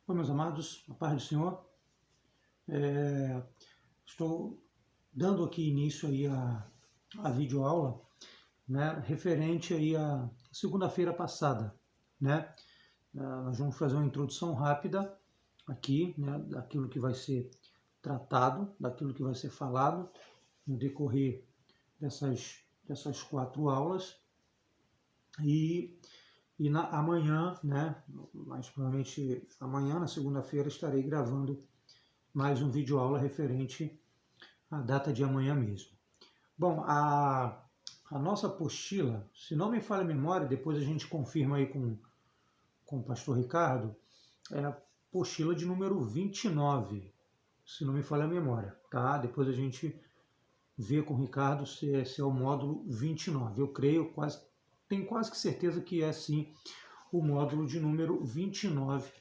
Oi, meus amados, a paz do Senhor. Estou dando aqui início aí a videoaula, né, referente aí à segunda-feira passada, né? Nós vamos fazer uma introdução rápida aqui, né, daquilo que vai ser tratado, daquilo que vai ser falado no decorrer dessas 4 aulas. Amanhã, né, mais provavelmente amanhã, na segunda-feira, estarei gravando mais um vídeo-aula referente à data de amanhã mesmo. Bom, a nossa apostila, se não me falha a memória, depois a gente confirma aí com o pastor Ricardo, é a apostila de número 29, se não me falha a memória, tá? Depois a gente vê com o Ricardo se é o módulo 29. Eu creio, tenho quase que certeza que é sim o módulo de número 29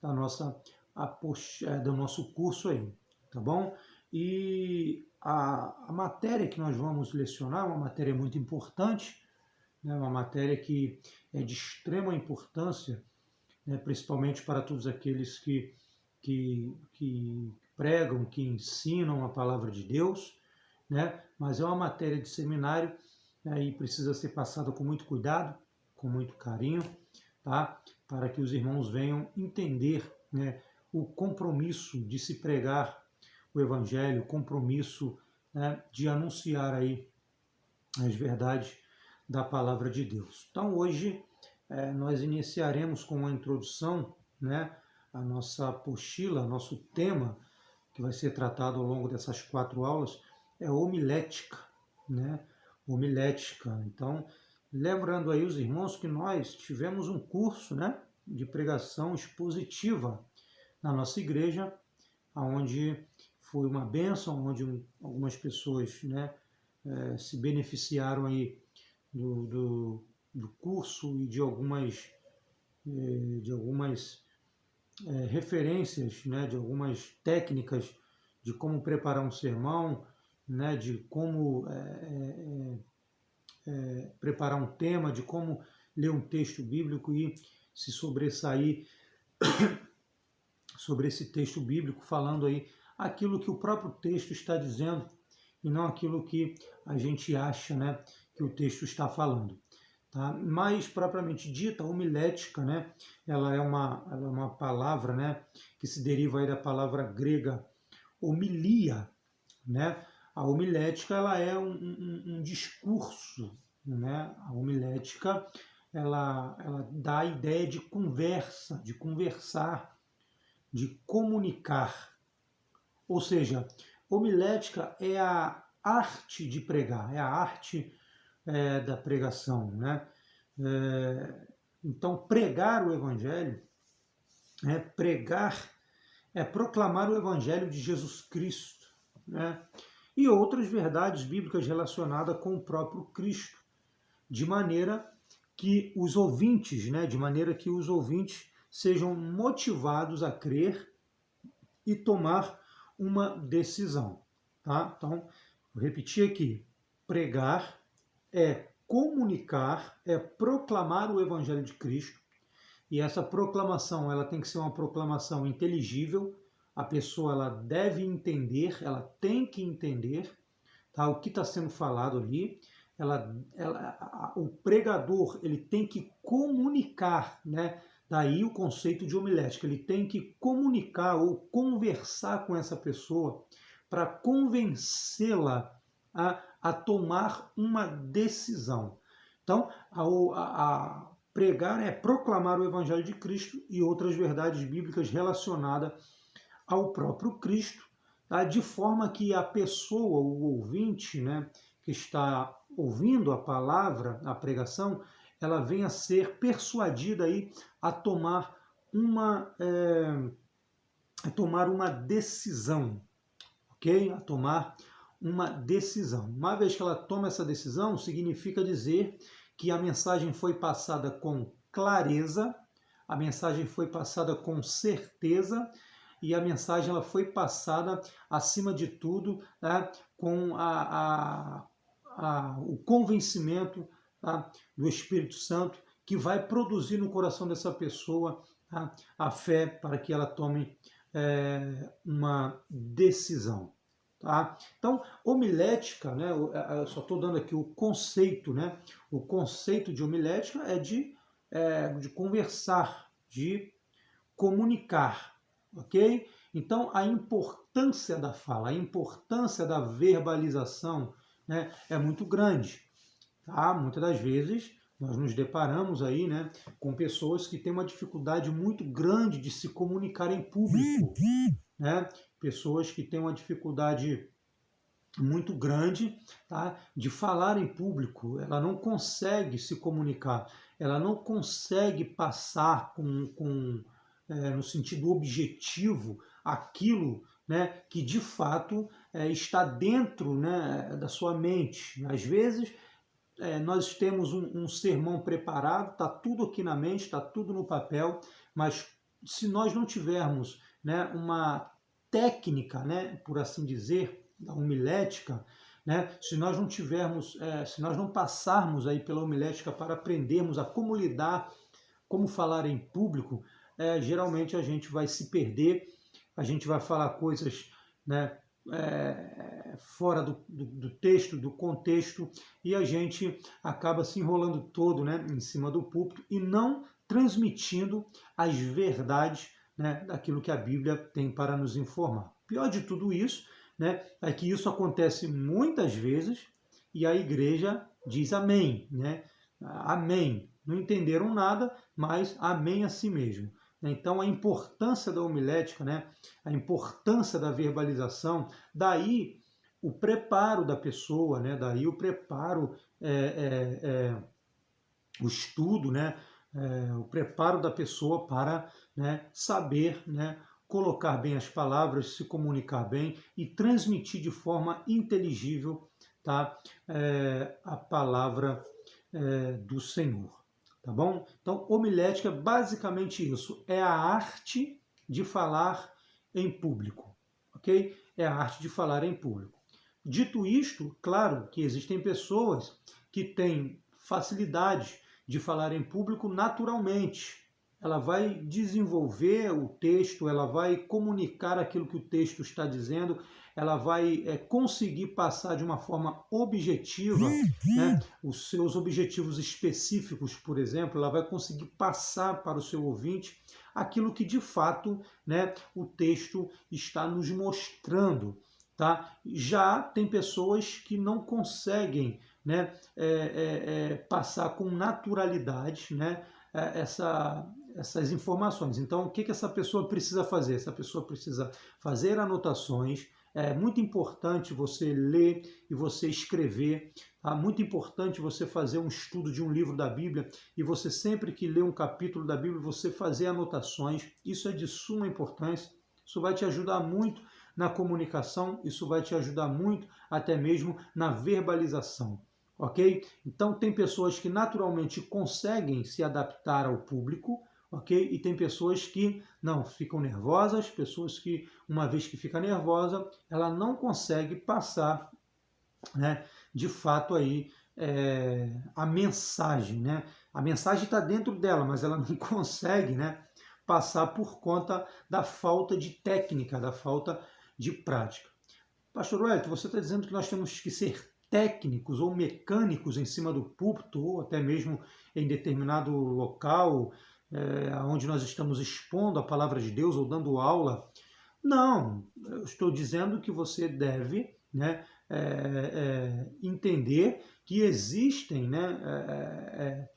do nosso curso aí, tá bom? E a matéria que nós vamos lecionar é uma matéria muito importante, né? Uma matéria que é de extrema importância, né? Principalmente para todos aqueles que pregam, que ensinam a palavra de Deus, né? Mas é uma matéria de seminário, né? E precisa ser passada com muito cuidado, com muito carinho, tá? Para que os irmãos venham entender, né, o compromisso de se pregar o Evangelho, o compromisso, né, de anunciar aí as verdades da palavra de Deus. Então hoje nós iniciaremos com uma introdução, né, a nossa apostila, nosso tema que vai ser tratado ao longo dessas 4 aulas é homilética, né? Homilética. Então, lembrando aí os irmãos que nós tivemos um curso, né, de pregação expositiva na nossa igreja, onde foi uma bênção, onde algumas pessoas, né, se beneficiaram aí do curso e de algumas referências, né, de algumas técnicas de como preparar um sermão, né, de como preparar um tema, de como ler um texto bíblico e se sobressair sobre esse texto bíblico, falando aí aquilo que o próprio texto está dizendo e não aquilo que a gente acha, né, que o texto está falando. Tá? Mais propriamente dita, a homilética, né, ela é uma palavra, né, que se deriva aí da palavra grega homilia, né? A homilética ela é um discurso, né? A homilética ela dá a ideia de conversa, de conversar, de comunicar. Ou seja, homilética é a arte de pregar, é a arte da pregação, né? Então, pregar o Evangelho, pregar é proclamar o Evangelho de Jesus Cristo, né? E outras verdades bíblicas relacionadas com o próprio Cristo, de maneira que os ouvintes, né, sejam motivados a crer e tomar uma decisão, tá? Então, vou repetir aqui: pregar é comunicar, é proclamar o Evangelho de Cristo, e essa proclamação ela tem que ser uma proclamação inteligível, a pessoa ela deve entender, ela tem que entender, tá, o que está sendo falado ali. O pregador ele tem que comunicar, né? Daí o conceito de homilética, ele tem que comunicar ou conversar com essa pessoa para convencê-la a tomar uma decisão. Então, a pregar é proclamar o Evangelho de Cristo e outras verdades bíblicas relacionadas ao próprio Cristo, tá? De forma que a pessoa, o ouvinte, né, que está ouvindo a palavra, a pregação, ela venha a ser persuadida aí a tomar uma decisão, ok? A tomar uma decisão. Uma vez que ela toma essa decisão, significa dizer que a mensagem foi passada com clareza, a mensagem foi passada com certeza e a mensagem ela foi passada, acima de tudo, né, com o convencimento, tá, do Espírito Santo que vai produzir no coração dessa pessoa a fé para que ela tome uma decisão. Tá? Então, homilética, né, eu só estou dando aqui o conceito, né? O conceito de homilética é de conversar, de comunicar, ok? Então, a importância da fala, a importância da verbalização, né, é muito grande. Tá? Muitas das vezes nós nos deparamos aí, né, com pessoas que têm uma dificuldade muito grande de se comunicar em público, né? Pessoas que têm uma dificuldade muito grande, tá, de falar em público. Ela não consegue se comunicar, ela não consegue passar no sentido objetivo aquilo, né, que de fato está dentro, né, da sua mente. Às vezes nós temos um sermão preparado, está tudo aqui na mente, está tudo no papel, mas se nós não tivermos, né, uma técnica, né, por assim dizer, da homilética, né, se nós não tivermos, se nós não passarmos aí pela homilética para aprendermos a como lidar, como falar em público, geralmente a gente vai se perder, a gente vai falar coisas, né, fora do texto, do contexto, e a gente acaba se enrolando todo, né, em cima do púlpito e não transmitindo as verdades, né, daquilo que a Bíblia tem para nos informar. Pior de tudo isso, né, é que isso acontece muitas vezes e a igreja diz amém, né? Amém. Não entenderam nada, mas amém a si mesmo. Então, a importância da homilética, né, a importância da verbalização, daí o preparo da pessoa, né, daí o preparo, o estudo, né, o preparo da pessoa para, né, saber, né, colocar bem as palavras, se comunicar bem e transmitir de forma inteligível, tá, a palavra do Senhor. Tá bom? Então, homilética é basicamente isso. É a arte de falar em público. Ok? É a arte de falar em público. Dito isto, claro que existem pessoas que têm facilidade de falar em público naturalmente. Ela vai desenvolver o texto, ela vai comunicar aquilo que o texto está dizendo, ela vai conseguir passar de uma forma objetiva, né, os seus objetivos específicos, por exemplo, ela vai conseguir passar para o seu ouvinte aquilo que de fato, né, o texto está nos mostrando. Tá? Já tem pessoas que não conseguem, né, passar com naturalidade, né, essas informações. Então, o que essa pessoa precisa fazer? Essa pessoa precisa fazer anotações. É muito importante você ler e você escrever. Tá? Muito importante você fazer um estudo de um livro da Bíblia e você sempre que lê um capítulo da Bíblia, você fazer anotações. Isso é de suma importância. Isso vai te ajudar muito na comunicação, isso vai te ajudar muito até mesmo na verbalização. Ok? Então, tem pessoas que naturalmente conseguem se adaptar ao público, ok? E tem pessoas que não, ficam nervosas, pessoas que, uma vez que fica nervosa, ela não consegue passar, né, de fato aí, a mensagem, né? A mensagem está dentro dela, mas ela não consegue, né, passar por conta da falta de técnica, da falta de prática. Pastor Wellington, você está dizendo que nós temos que ser técnicos ou mecânicos em cima do púlpito, ou até mesmo em determinado local, onde nós estamos expondo a palavra de Deus ou dando aula. Não, eu estou dizendo que você deve, né, entender que existem, né,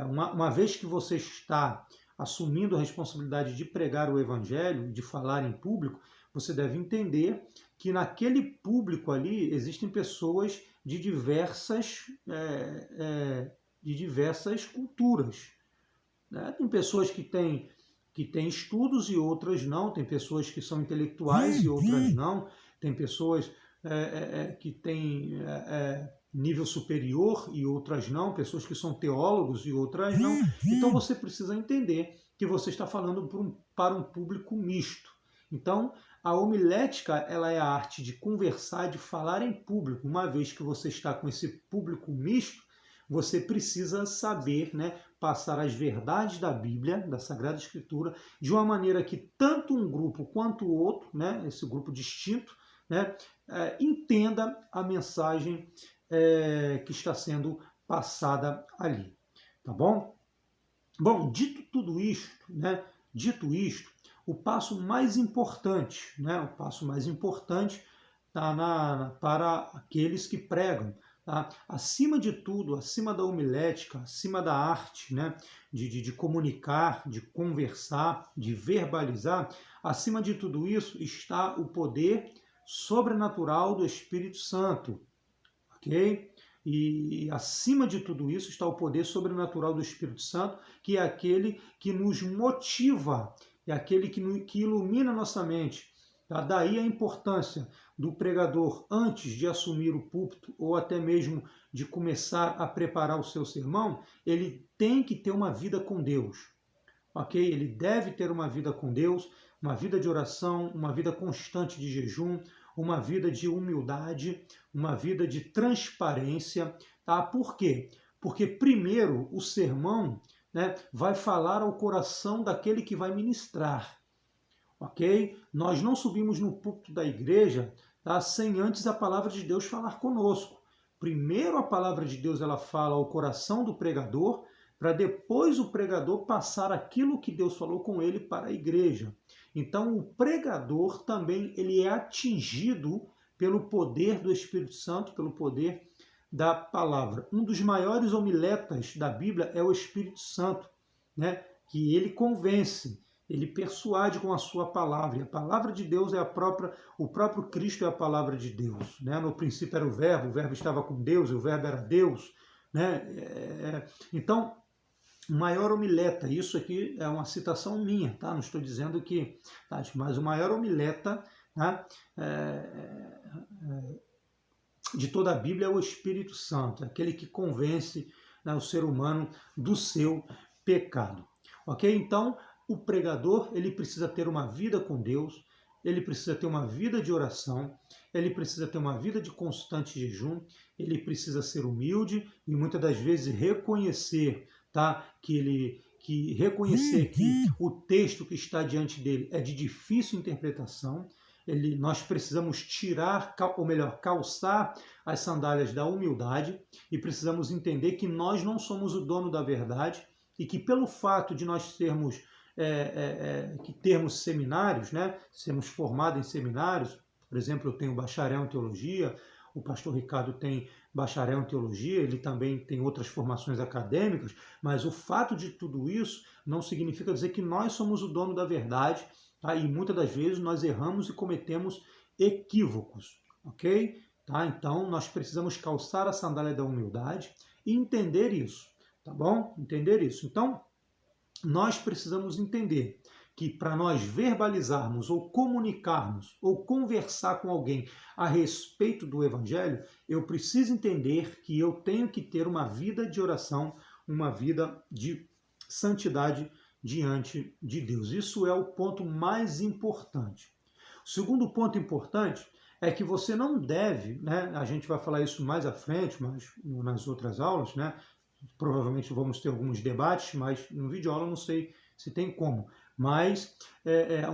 uma vez que você está assumindo a responsabilidade de pregar o evangelho, de falar em público, você deve entender que naquele público ali existem pessoas de diversas culturas. Né? Tem pessoas que têm estudos e outras não, tem pessoas que são intelectuais e outras não, tem pessoas que têm nível superior e outras não, pessoas que são teólogos e outras não. Então você precisa entender que você está falando para um público misto. Então, a homilética, ela é a arte de conversar, de falar em público. Uma vez que você está com esse público misto, você precisa saber, né, passar as verdades da Bíblia, da Sagrada Escritura, de uma maneira que tanto um grupo quanto o outro, né, esse grupo distinto, né, entenda a mensagem que está sendo passada ali. Tá bom? Bom, dito tudo isto, né, dito isto, o passo mais importante, né, o passo mais importante tá para aqueles que pregam. Tá? Acima de tudo, acima da homilética, acima da arte, né, de comunicar, de conversar, de verbalizar, acima de tudo isso está o poder sobrenatural do Espírito Santo, ok? E acima de tudo isso está o poder sobrenatural do Espírito Santo, que é aquele que nos motiva, é aquele que ilumina nossa mente. Tá? Daí a importância do pregador, antes de assumir o púlpito, ou até mesmo de começar a preparar o seu sermão, ele tem que ter uma vida com Deus. Ok? Ele deve ter uma vida com Deus, uma vida de oração, uma vida constante de jejum, uma vida de humildade, uma vida de transparência. Tá? Por quê? Porque primeiro o sermão, né, vai falar ao coração daquele que vai ministrar. Ok? Nós não subimos no púlpito da igreja, tá, sem antes a palavra de Deus falar conosco. Primeiro a palavra de Deus ela fala ao coração do pregador, para depois o pregador passar aquilo que Deus falou com ele para a igreja. Então o pregador também ele é atingido pelo poder do Espírito Santo, pelo poder da palavra. Um dos maiores homiletas da Bíblia é o Espírito Santo, né, que ele convence. Ele persuade com a sua palavra. E a palavra de Deus é o próprio Cristo é a palavra de Deus. Né? No princípio era o verbo estava com Deus, e o verbo era Deus. Né? Então, o maior homileta, isso aqui é uma citação minha, tá? Não estou dizendo que... Tá? Mas o maior homileta, né, de toda a Bíblia é o Espírito Santo, aquele que convence, né, o ser humano do seu pecado. Ok? Então, o pregador ele precisa ter uma vida com Deus, ele precisa ter uma vida de oração, ele precisa ter uma vida de constante jejum, ele precisa ser humilde e muitas das vezes reconhecer, tá, que o texto que está diante dele é de difícil interpretação. Nós precisamos tirar, ou melhor, calçar as sandálias da humildade e precisamos entender que nós não somos o dono da verdade e que pelo fato de nós termos seminários, né, sermos formados em seminários, por exemplo, eu tenho bacharel em teologia, o pastor Ricardo tem bacharel em teologia, ele também tem outras formações acadêmicas, mas o fato de tudo isso não significa dizer que nós somos o dono da verdade, tá? E muitas das vezes nós erramos e cometemos equívocos, ok? Tá? Então nós precisamos calçar a sandália da humildade e entender isso, tá bom? Entender isso. Então, nós precisamos entender que para nós verbalizarmos ou comunicarmos ou conversar com alguém a respeito do Evangelho, eu preciso entender que eu tenho que ter uma vida de oração, uma vida de santidade diante de Deus. Isso é o ponto mais importante. O segundo ponto importante é que você não deve, né, a gente vai falar isso mais à frente, mas nas outras aulas, né, provavelmente vamos ter alguns debates, mas no vídeo aula eu não sei se tem como. Mas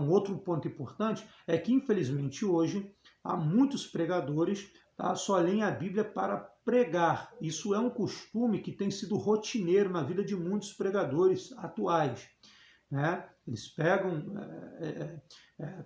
um outro ponto importante é que, infelizmente, hoje há muitos pregadores, tá, só leem a Bíblia para pregar. Isso é um costume que tem sido rotineiro na vida de muitos pregadores atuais. Né? Eles pegam,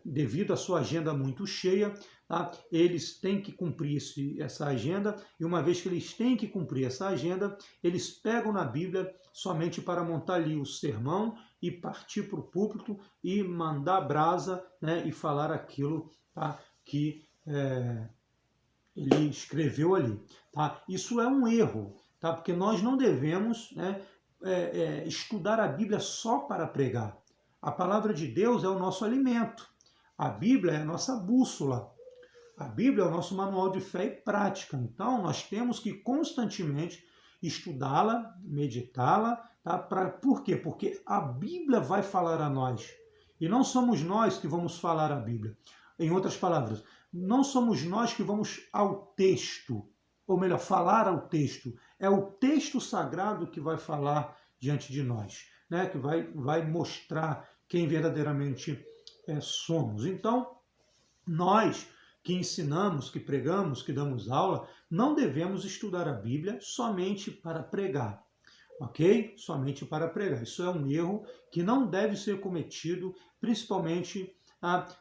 devido à sua agenda muito cheia, tá? Eles têm que cumprir essa agenda, e uma vez que eles têm que cumprir essa agenda, eles pegam na Bíblia somente para montar ali o sermão e partir para o púlpito e mandar brasa, né? E falar aquilo, tá, que ele escreveu ali. Tá? Isso é um erro, tá? Porque nós não devemos, né, estudar a Bíblia só para pregar. A palavra de Deus é o nosso alimento. A Bíblia é a nossa bússola. A Bíblia é o nosso manual de fé e prática. Então, nós temos que constantemente estudá-la, meditá-la. Tá? Por quê? Porque a Bíblia vai falar a nós. E não somos nós que vamos falar a Bíblia. Em outras palavras, não somos nós que vamos ao texto, ou melhor, falar ao texto. É o texto sagrado que vai falar diante de nós, né? Que vai mostrar quem verdadeiramente somos. Então, nós que ensinamos, que pregamos, que damos aula, não devemos estudar a Bíblia somente para pregar, ok? Somente para pregar. Isso é um erro que não deve ser cometido, principalmente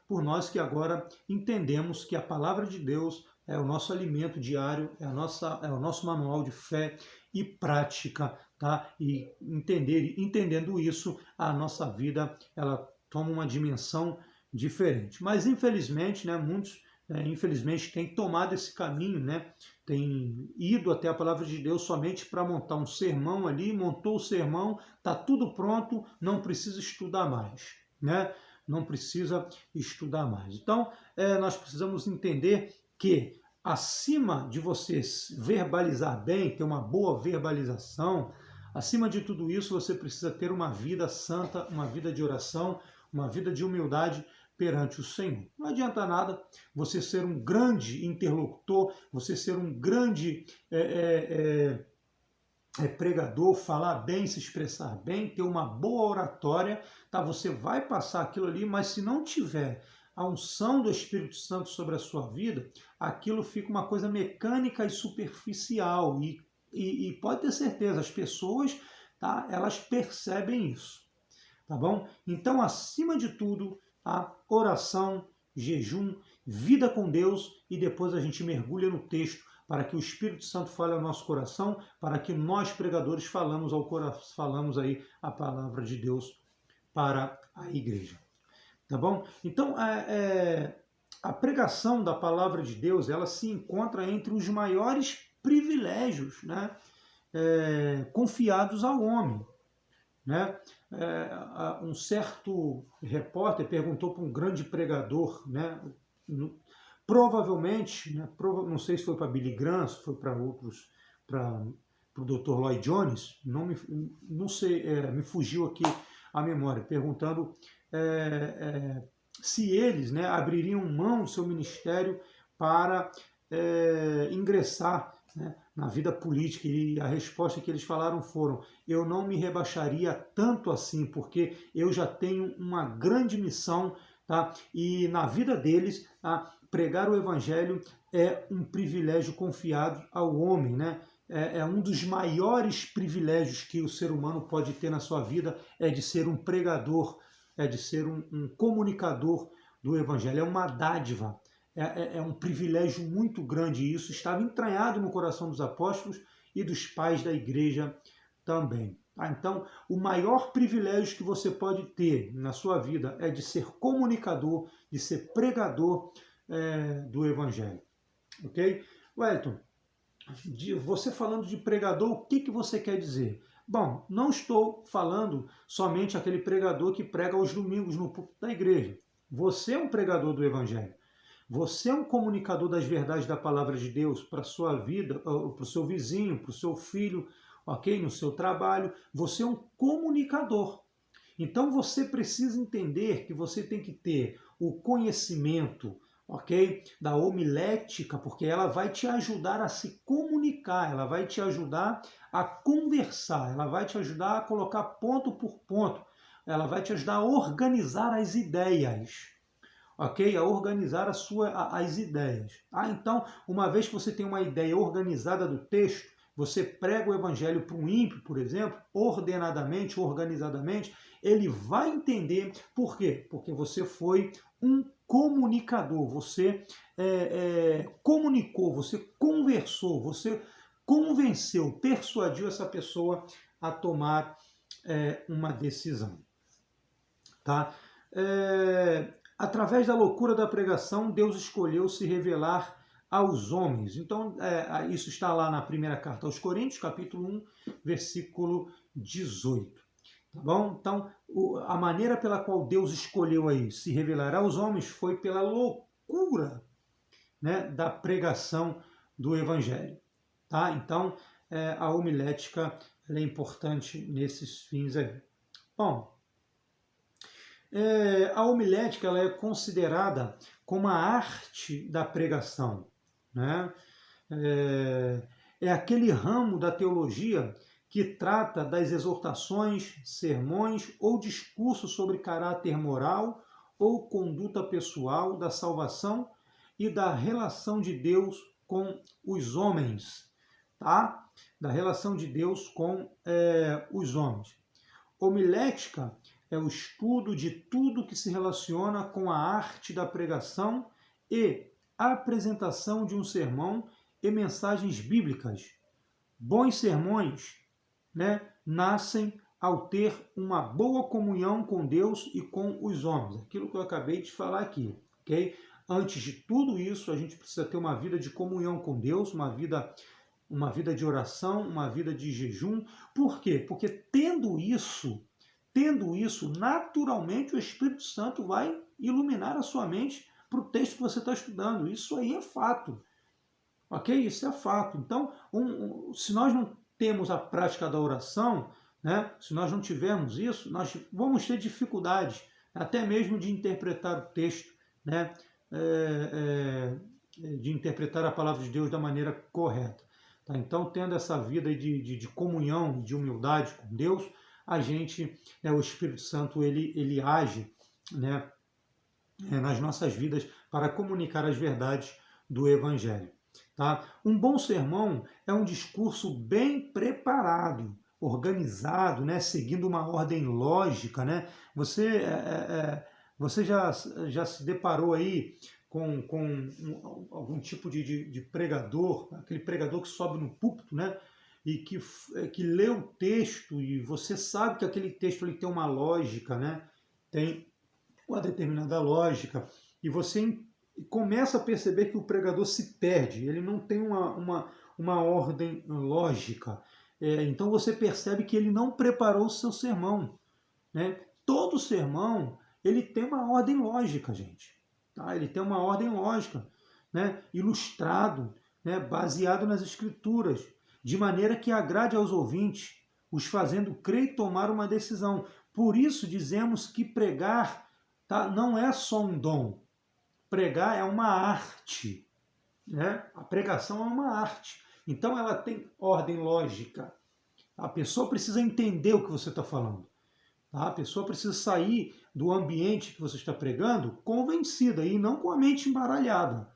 por nós que agora entendemos que a palavra de Deus é o nosso alimento diário, é o nosso manual de fé e prática, tá? E entendendo isso, a nossa vida ela toma uma dimensão diferente. Mas infelizmente, né, muitos infelizmente têm tomado esse caminho, né? Tem ido até a palavra de Deus somente para montar um sermão ali, montou o sermão, está tudo pronto, não precisa estudar mais, né? Não precisa estudar mais. Então, nós precisamos entender que acima de você verbalizar bem, ter uma boa verbalização, acima de tudo isso, você precisa ter uma vida santa, uma vida de oração, uma vida de humildade perante o Senhor. Não adianta nada você ser um grande interlocutor, você ser um grande pregador, falar bem, se expressar bem, ter uma boa oratória, tá? Você vai passar aquilo ali, mas se não tiver a unção do Espírito Santo sobre a sua vida, aquilo fica uma coisa mecânica e superficial. E pode ter certeza, as pessoas, tá? Elas percebem isso, tá bom? Então, acima de tudo, a oração, jejum, vida com Deus, e depois a gente mergulha no texto para que o Espírito Santo fale ao nosso coração, para que nós pregadores falamos aí a palavra de Deus para a igreja, tá bom? Então a pregação da palavra de Deus, ela se encontra entre os maiores privilégios, né, confiados ao homem, né? Um certo repórter perguntou para um grande pregador, né? Provavelmente, né? Não sei se foi para Billy Graham, se foi para outros, para o Dr. Lloyd Jones, não sei, me fugiu aqui a memória, perguntando se eles, né, abririam mão do seu ministério para ingressar, né, na vida política, e a resposta que eles falaram foram: eu não me rebaixaria tanto assim, porque eu já tenho uma grande missão, tá? E na vida deles, pregar o evangelho é um privilégio confiado ao homem, né? É um dos maiores privilégios que o ser humano pode ter na sua vida, é de ser um pregador, é de ser um comunicador do evangelho, é uma dádiva. É um privilégio muito grande, e isso estava entranhado no coração dos apóstolos e dos pais da igreja também. Então, o maior privilégio que você pode ter na sua vida é de ser comunicador, de ser pregador do evangelho. Ok? Wellington, você falando de pregador, o que você quer dizer? Bom, não estou falando somente aquele pregador que prega aos domingos no púlpito da igreja. Você é um pregador do evangelho. Você é um comunicador das verdades da palavra de Deus para a sua vida, para o seu vizinho, para o seu filho, ok? No seu trabalho. Você é um comunicador. Então você precisa entender que você tem que ter o conhecimento, ok? Da homilética, porque ela vai te ajudar a se comunicar, ela vai te ajudar a conversar, ela vai te ajudar a colocar ponto por ponto, ela vai te ajudar a organizar as ideias. Ok? A organizar as ideias. Então, uma vez que você tem uma ideia organizada do texto, você prega o evangelho para um ímpio, por exemplo, ordenadamente, organizadamente, ele vai entender por quê? Porque você foi um comunicador, você comunicou, você conversou, você convenceu, persuadiu essa pessoa a tomar uma decisão. Tá? Através da loucura da pregação, Deus escolheu se revelar aos homens. Então, isso está lá na primeira carta aos Coríntios, capítulo 1, versículo 18. Tá bom? Então, a maneira pela qual Deus escolheu aí se revelar aos homens foi pela loucura, né, da pregação do Evangelho. Tá? Então, a homilética é importante nesses fins aí. Bom, a homilética ela é considerada como a arte da pregação, né? É aquele ramo da teologia que trata das exortações, sermões ou discursos sobre caráter moral ou conduta pessoal, da salvação e da relação de Deus com os homens, tá? Da relação de Deus com os homens. Homilética é o estudo de tudo que se relaciona com a arte da pregação e a apresentação de um sermão e mensagens bíblicas. Bons sermões, né, nascem ao ter uma boa comunhão com Deus e com os homens. Aquilo que eu acabei de falar aqui, ok? Antes de tudo isso, a gente precisa ter uma vida de comunhão com Deus, uma vida de oração, uma vida de jejum. Por quê? Porque tendo isso, naturalmente o Espírito Santo vai iluminar a sua mente para o texto que você está estudando. Isso aí é fato. Ok? Isso é fato. Então, se nós não temos a prática da oração, né, se nós não tivermos isso, nós vamos ter dificuldades, até mesmo de interpretar o texto, né, de interpretar a palavra de Deus da maneira correta. Tá? Então, tendo essa vida de comunhão, de humildade com Deus, a gente, o Espírito Santo, ele age, né, nas nossas vidas para comunicar as verdades do Evangelho. Tá? Um bom sermão é um discurso bem preparado, organizado, né, seguindo uma ordem lógica. Né? Você já se deparou aí com algum tipo de pregador, aquele pregador que sobe no púlpito, né, e que lê o texto, e você sabe que aquele texto ele tem uma lógica, né, tem uma determinada lógica, e você começa a perceber que o pregador se perde, ele não tem uma ordem lógica. Então você percebe que ele não preparou o seu sermão. Né? Todo sermão ele tem uma ordem lógica, gente. Tá? Ele tem uma ordem lógica, né? Ilustrado, né? Baseado nas Escrituras, de maneira que agrade aos ouvintes, os fazendo crer e tomar uma decisão. Por isso dizemos que pregar, tá, não é só um dom. Pregar é uma arte, né? A pregação é uma arte. Então ela tem ordem lógica. A pessoa precisa entender o que você está falando. Tá? A pessoa precisa sair do ambiente que você está pregando convencida e não com a mente embaralhada.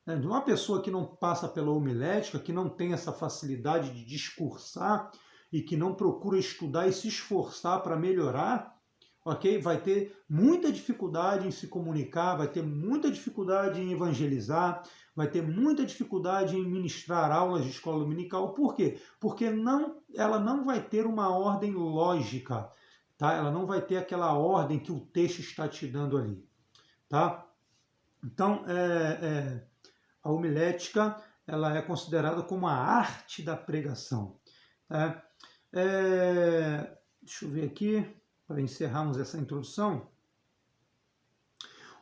De uma pessoa que não passa pela homilética, que não tem essa facilidade de discursar e que não procura estudar e se esforçar para melhorar, ok? Vai ter muita dificuldade em se comunicar, vai ter muita dificuldade em evangelizar, vai ter muita dificuldade em ministrar aulas de escola dominical. Por quê? Porque ela não vai ter uma ordem lógica, tá? Ela não vai ter aquela ordem que o texto está te dando ali, tá? Então, a homilética ela é considerada como a arte da pregação. Tá? Deixa eu ver aqui, para encerrarmos essa introdução.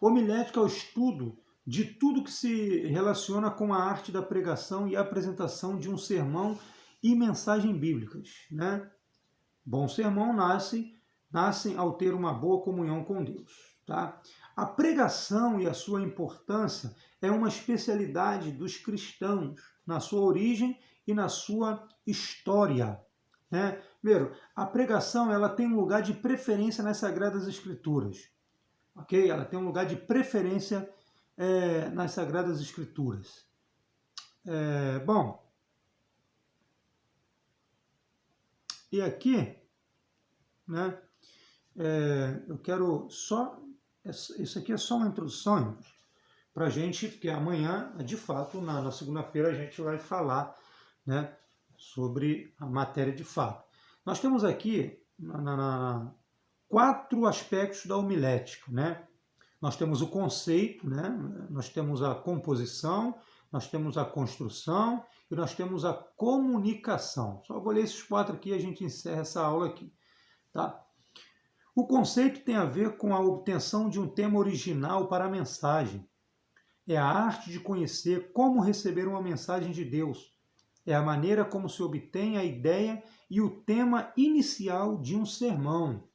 Homilética é o estudo de tudo que se relaciona com a arte da pregação e a apresentação de um sermão e mensagem bíblicas. Né? Bom sermão nascem ao ter uma boa comunhão com Deus. Tá? A pregação e a sua importância é uma especialidade dos cristãos na sua origem e na sua história. Né? Primeiro, a pregação ela tem um lugar de preferência nas Sagradas Escrituras. Okay? Ela tem um lugar de preferência nas Sagradas Escrituras. Bom, e aqui, né, eu quero só... Isso aqui é só uma introdução para a gente, porque amanhã, de fato, na segunda-feira, a gente vai falar, né, sobre a matéria de fato. Nós temos aqui 4 aspectos da homilética. Né? Nós temos o conceito, né? Nós temos a composição, nós temos a construção e nós temos a comunicação. Só vou ler esses 4 aqui e a gente encerra essa aula aqui. Tá? O conceito tem a ver com a obtenção de um tema original para a mensagem. É a arte de conhecer como receber uma mensagem de Deus. É a maneira como se obtém a ideia e o tema inicial de um sermão.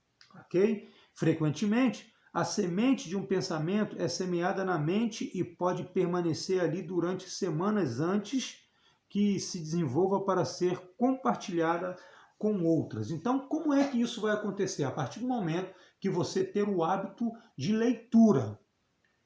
Okay? Frequentemente, a semente de um pensamento é semeada na mente e pode permanecer ali durante semanas antes que se desenvolva para ser compartilhada com outras. Então, como é que isso vai acontecer? A partir do momento que você ter o hábito de leitura,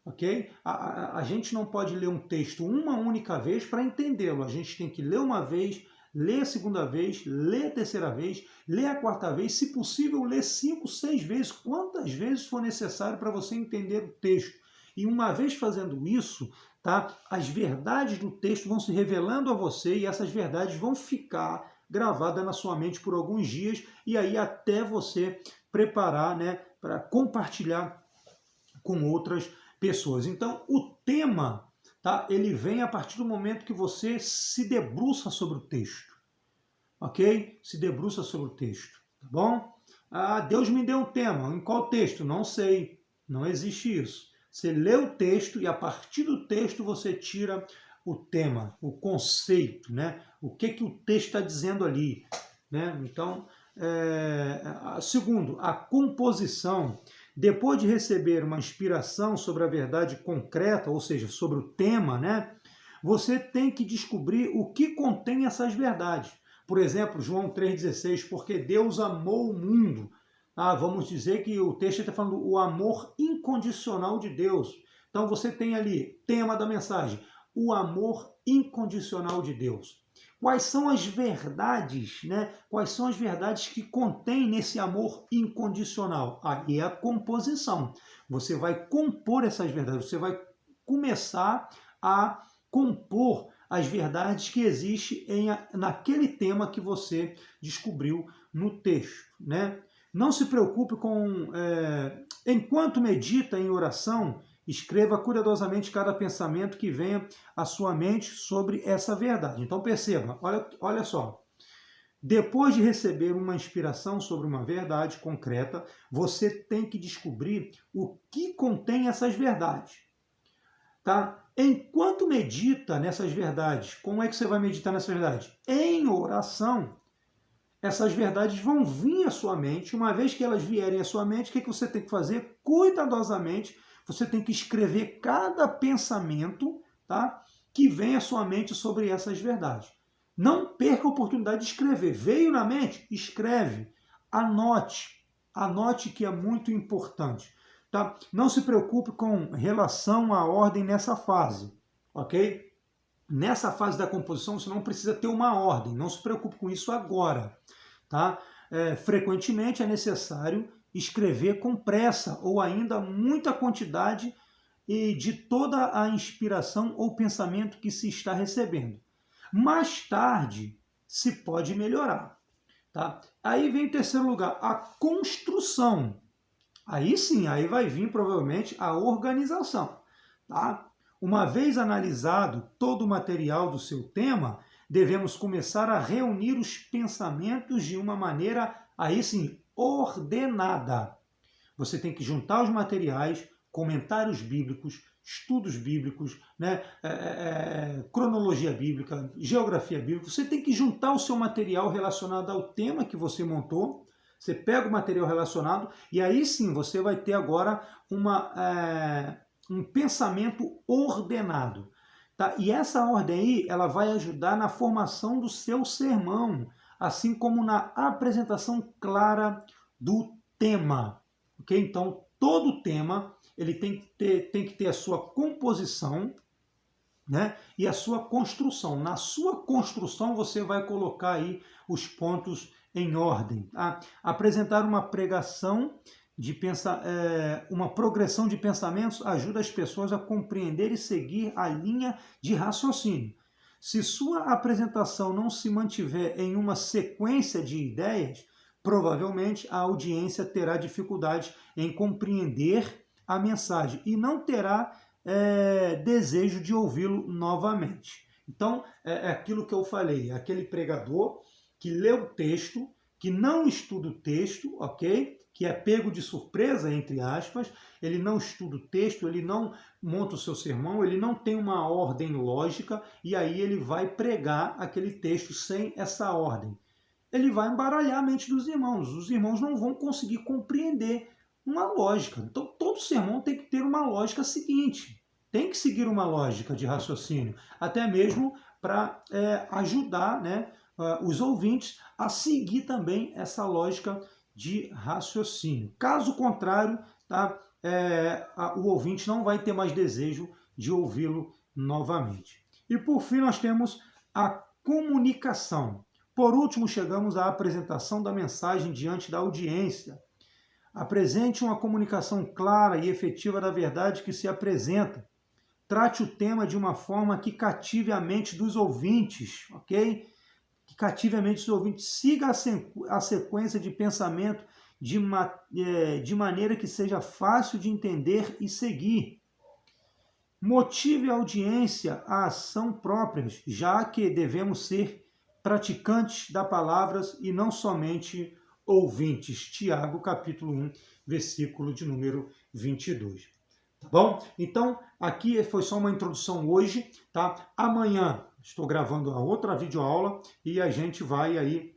ok? A gente não pode ler um texto uma única vez para entendê-lo. A gente tem que ler uma vez, ler a segunda vez, ler a terceira vez, ler a quarta vez, se possível, ler 5, 6 vezes, quantas vezes for necessário para você entender o texto. E uma vez fazendo isso, tá, as verdades do texto vão se revelando a você e essas verdades vão ficar gravadas na sua mente por alguns dias e aí até você preparar, né, para compartilhar com outras pessoas. Então, o tema, tá, ele vem a partir do momento que você se debruça sobre o texto, ok? Se debruça sobre o texto, tá bom? Ah, Deus me deu um tema. Em qual texto? Não sei. Não existe isso. Você lê o texto e a partir do texto você tira o tema, o conceito, né? O que o texto está dizendo ali, né? Então, segundo, a composição. Depois de receber uma inspiração sobre a verdade concreta, ou seja, sobre o tema, né? Você tem que descobrir o que contém essas verdades. Por exemplo, João 3,16, porque Deus amou o mundo. Vamos dizer que o texto está falando o amor incondicional de Deus. Então você tem ali, tema da mensagem, o amor incondicional de Deus. Quais são as verdades, né? Quais são as verdades que contém nesse amor incondicional? Aí é a composição. Você vai compor essas verdades, você vai começar a compor as verdades que existem naquele tema que você descobriu no texto, né? Não se preocupe com... enquanto medita em oração, escreva cuidadosamente cada pensamento que venha à sua mente sobre essa verdade. Então perceba, olha só. Depois de receber uma inspiração sobre uma verdade concreta, você tem que descobrir o que contém essas verdades. Tá? Enquanto medita nessas verdades, como é que você vai meditar nessas verdades? Em oração. Essas verdades vão vir à sua mente. Uma vez que elas vierem à sua mente, o que você tem que fazer? Cuidadosamente, você tem que escrever cada pensamento, tá, que vem à sua mente sobre essas verdades. Não perca a oportunidade de escrever. Veio na mente? Escreve. Anote. Anote, que é muito importante. Tá? Não se preocupe com relação à ordem nessa fase, ok? Nessa fase da composição você não precisa ter uma ordem, não se preocupe com isso agora. Tá? Frequentemente é necessário escrever com pressa ou ainda muita quantidade de toda a inspiração ou pensamento que se está recebendo. Mais tarde se pode melhorar. Tá? Aí vem em terceiro lugar, a construção. Aí sim, aí vai vir provavelmente a organização. Tá? Uma vez analisado todo o material do seu tema, devemos começar a reunir os pensamentos de uma maneira, aí sim, ordenada. Você tem que juntar os materiais, comentários bíblicos, estudos bíblicos, né? Cronologia bíblica, geografia bíblica. Você tem que juntar o seu material relacionado ao tema que você montou. Você pega o material relacionado e aí sim você vai ter agora um pensamento ordenado. Tá? E essa ordem aí, ela vai ajudar na formação do seu sermão, assim como na apresentação clara do tema. Okay? Então, todo tema ele tem que ter a sua composição, né? E a sua construção. Na sua construção, você vai colocar aí os pontos em ordem. Apresentar uma pregação uma progressão de pensamentos ajuda as pessoas a compreender e seguir a linha de raciocínio. Se sua apresentação não se mantiver em uma sequência de ideias, provavelmente a audiência terá dificuldade em compreender a mensagem e não terá desejo de ouvi-lo novamente. Então, é aquilo que eu falei, é aquele pregador que lê o texto, que não estuda o texto, ok? Que é pego de surpresa, entre aspas, ele não estuda o texto, ele não monta o seu sermão, ele não tem uma ordem lógica, e aí ele vai pregar aquele texto sem essa ordem. Ele vai embaralhar a mente dos irmãos, os irmãos não vão conseguir compreender uma lógica. Então, todo sermão tem que ter uma lógica seguinte, tem que seguir uma lógica de raciocínio, até mesmo para ajudar, né, os ouvintes a seguir também essa lógica de raciocínio. Caso contrário, tá, o ouvinte não vai ter mais desejo de ouvi-lo novamente. E por fim nós temos a comunicação. Por último, chegamos à apresentação da mensagem diante da audiência. Apresente uma comunicação clara e efetiva da verdade que se apresenta. Trate o tema de uma forma que cative a mente dos ouvintes, ok? Que cative a mente dos ouvintes. Siga a sequência de pensamento de maneira que seja fácil de entender e seguir. Motive a audiência à ação própria, já que devemos ser praticantes da palavra e não somente ouvintes. Tiago, capítulo 1, versículo de número 22. Tá bom? Então, aqui foi só uma introdução hoje, tá? Amanhã estou gravando a outra videoaula e a gente vai aí,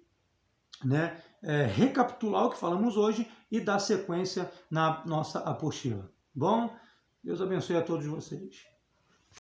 né, recapitular o que falamos hoje e dar sequência na nossa apostila. Bom? Deus abençoe a todos vocês.